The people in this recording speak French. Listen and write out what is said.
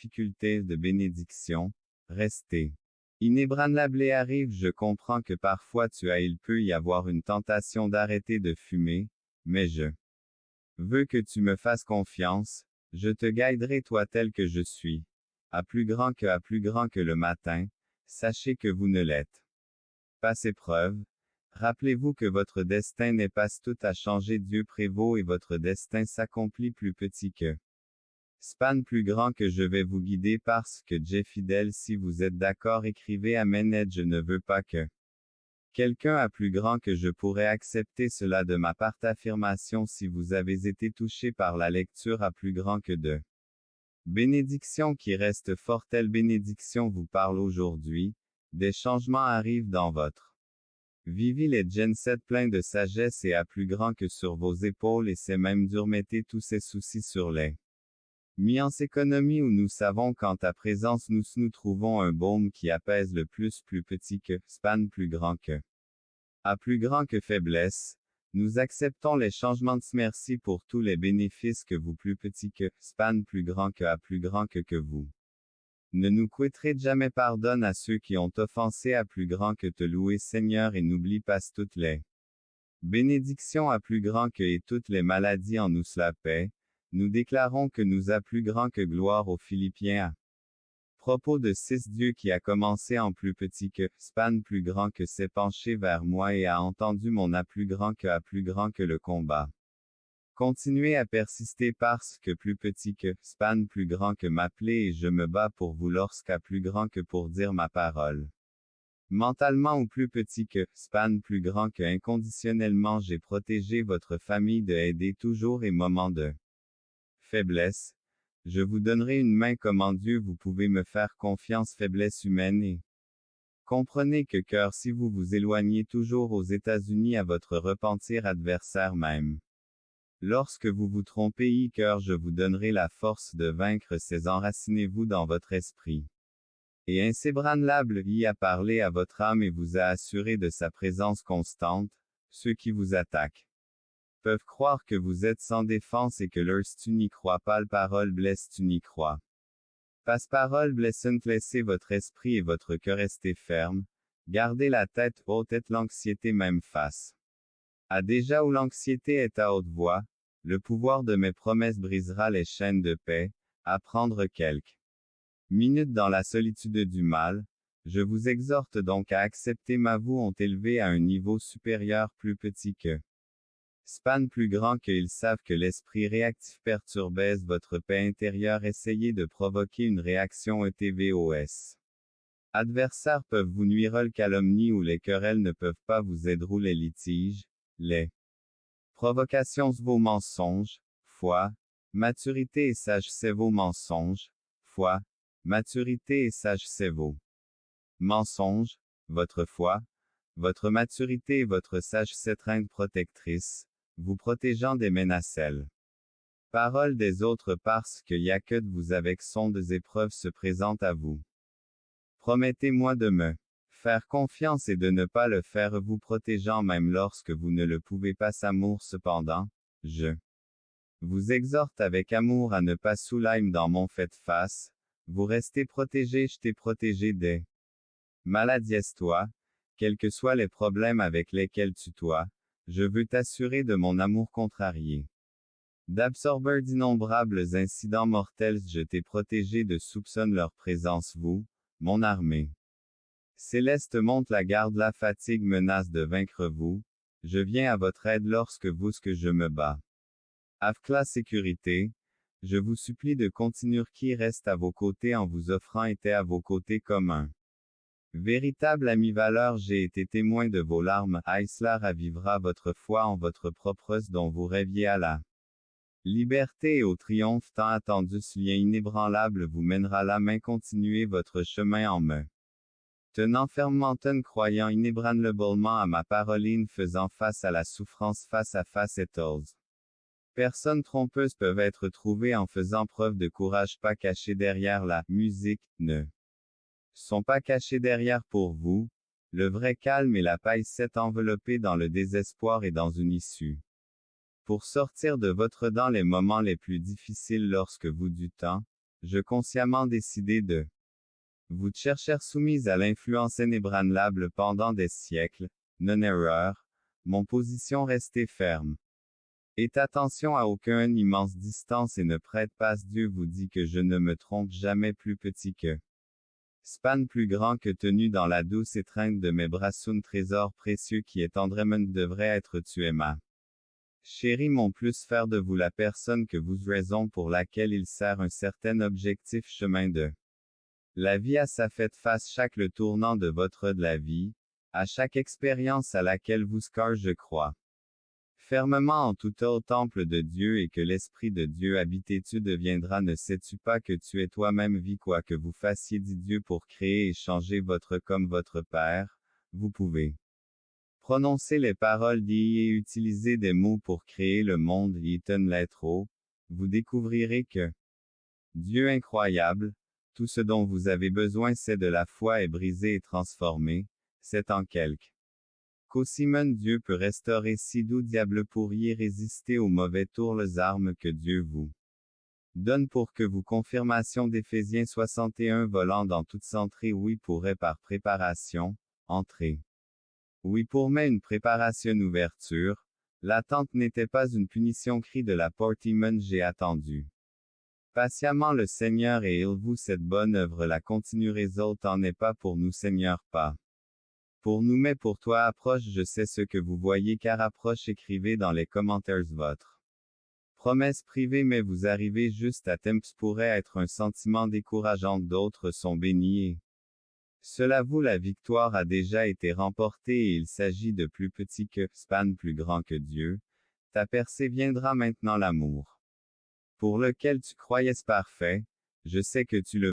difficultés de bénédiction, restez inébranlable et arrive. Je comprends que parfois il peut y avoir une tentation d'arrêter de fumer, mais je veux que tu me fasses confiance, je te guiderai toi tel que je suis. À plus grand que le matin, sachez que vous ne l'êtes pas épreuve. Rappelez-vous que votre destin n'est pas tout à changer. Dieu prévaut et votre destin s'accomplit plus petit que span plus grand que je vais vous guider parce que Dieu est fidèle. Si vous êtes d'accord, écrivez Amen. Et je ne veux pas que quelqu'un a plus grand que je pourrais accepter cela de ma part. Affirmation. Si vous avez été touché par la lecture à plus grand que de bénédiction qui reste fort, telle bénédiction vous parle aujourd'hui. Des changements arrivent dans votre vie. Les Gen 7 plein de sagesse et à plus grand que sur vos épaules et c'est même dur. Mettez tous ces soucis sur les mis en économie où nous savons qu'en ta présence nous trouvons un baume qui apaise le plus petit que span plus grand que à plus grand que faiblesse. Nous acceptons les changements. Merci pour tous les bénéfices que vous plus petit que span plus grand que à plus grand que vous ne nous quitterez jamais. Pardonne à ceux qui ont offensé à plus grand que te louer Seigneur et n'oublie pas toutes les bénédictions à plus grand que et toutes les maladies en nous la paix. Nous déclarons que nous a plus grand que gloire aux Philippiens à propos de 6 Dieu qui a commencé en plus petit que span plus grand que s'est penché vers moi et a entendu mon à plus grand que le combat. Continuez à persister parce que plus petit que span plus grand que m'appeler et je me bats pour vous lorsqu'à plus grand que pour dire ma parole. Mentalement ou plus petit que span plus grand que inconditionnellement j'ai protégé votre famille de aider toujours et moment de faiblesse. Je vous donnerai une main comme en Dieu vous pouvez me faire confiance. Faiblesse humaine et comprenez que cœur si vous vous éloignez toujours aux États-Unis à votre repentir adversaire même. Lorsque vous vous trompez, cœur, je vous donnerai la force de vaincre ces enracinez-vous dans votre esprit. Et inébranlable y a parlé à votre âme et vous a assuré de sa présence constante. Ceux qui vous attaquent peuvent croire que vous êtes sans défense et que leur tu n'y crois pas. Le parole blesse tu n'y crois. Passe parole blessante. Laissez votre esprit et votre cœur rester ferme. Gardez la tête haute et l'anxiété même face à déjà où l'anxiété est à haute voix. Le pouvoir de mes promesses brisera les chaînes de paix. À prendre quelques minutes dans la solitude du mal. Je vous exhorte donc à accepter ma vous ont élevé à un niveau supérieur plus petit que span plus grand que ils savent que l'esprit réactif perturbe votre paix intérieure. Essayez de provoquer une réaction ETVOS. Adversaires peuvent vous nuire. Le calomnie ou les querelles ne peuvent pas vous aider. Les litiges, les provocations, vos mensonges, foi, maturité et sage c'est vos mensonges, foi, maturité et sage c'est vos mensonges, votre foi, votre maturité et votre sage cette reine protectrice, vous protégeant des menacelles paroles des autres parce que y a que de vous avec sondes épreuves se présentent à vous. Promettez-moi de me faire confiance et de ne pas le faire vous protégeant même lorsque vous ne le pouvez pas. Amour cependant, je vous exhorte avec amour à ne pas soulaim dans mon fait face, vous restez protégé. Je t'ai protégé des maladies toi, quels que soient les problèmes avec lesquels tu toi, je veux t'assurer de mon amour contrarié. D'absorber d'innombrables incidents mortels je t'ai protégé de soupçonne leur présence vous, mon armée céleste monte la garde la fatigue menace de vaincre vous, je viens à votre aide lorsque vous que je me bats. Avcla sécurité, je vous supplie de continuer qui reste à vos côtés en vous offrant était à vos côtés comme un véritable ami valeur. J'ai été témoin de vos larmes, cela ravivera votre foi en votre propre dont vous rêviez à la liberté et au triomphe tant attendu. Ce lien inébranlable vous mènera la main. Continuez votre chemin en me tenant fermement croyant inébranlablement à ma paroline faisant face à la souffrance face à face et personnes trompeuses peuvent être trouvées en faisant preuve de courage pas caché derrière la musique, ne sont pas cachés derrière pour vous, le vrai calme et la paix s'est enveloppé dans le désespoir et dans une issue. Pour sortir de votre dans les moments les plus difficiles lorsque vous du temps, je consciemment décidé de vous chercher soumise à l'influence inébranlable pendant des siècles, non-erreur, mon position restée ferme. Et attention à aucune immense distance et ne prête pas, Dieu vous dit que je ne me trompe jamais, plus petit que span plus grand que tenu dans la douce étreinte de mes bras, un trésor précieux qui est tendrement devrait être tué ma chérie, mon plus, faire de vous la personne que vous, raison pour laquelle il sert un certain objectif, chemin de la vie à sa fête face chaque le tournant de votre de la vie, à chaque expérience à laquelle vous scar je crois fermement en tout au temple de Dieu et que l'Esprit de Dieu habite, et tu deviendras, ne sais-tu pas que tu es toi-même vie, quoi que vous fassiez, dit Dieu, pour créer et changer votre comme votre Père, vous pouvez prononcer les paroles dit et utiliser des mots pour créer le monde, Eaton lettre O, vous découvrirez que Dieu incroyable, tout ce dont vous avez besoin c'est de la foi et briser et transformer, c'est en quelque qu'aussi Dieu peut restaurer, si doux diable pourriez résister aux mauvais tours les armes que Dieu vous donne pour que vous confirmation d'Éphésiens 61 volant dans toute entrée, oui pourrait par préparation, entrer. Oui pour mais une préparation ouverture, l'attente n'était pas une punition, cri de la porte, j'ai attendu patiemment le Seigneur et il vous cette bonne œuvre la continuerait, autant n'est pas pour nous Seigneur, pas pour nous mais pour toi, approche, je sais ce que vous voyez car approche, écrivez dans les commentaires votre promesse privée, mais vous arrivez juste à temps, pourrait être un sentiment décourageant, d'autres sont bénis et cela vous, la victoire a déjà été remportée et il s'agit de plus petit que span plus grand que Dieu, ta percée viendra maintenant l'amour pour lequel tu croyais parfait, je sais que tu le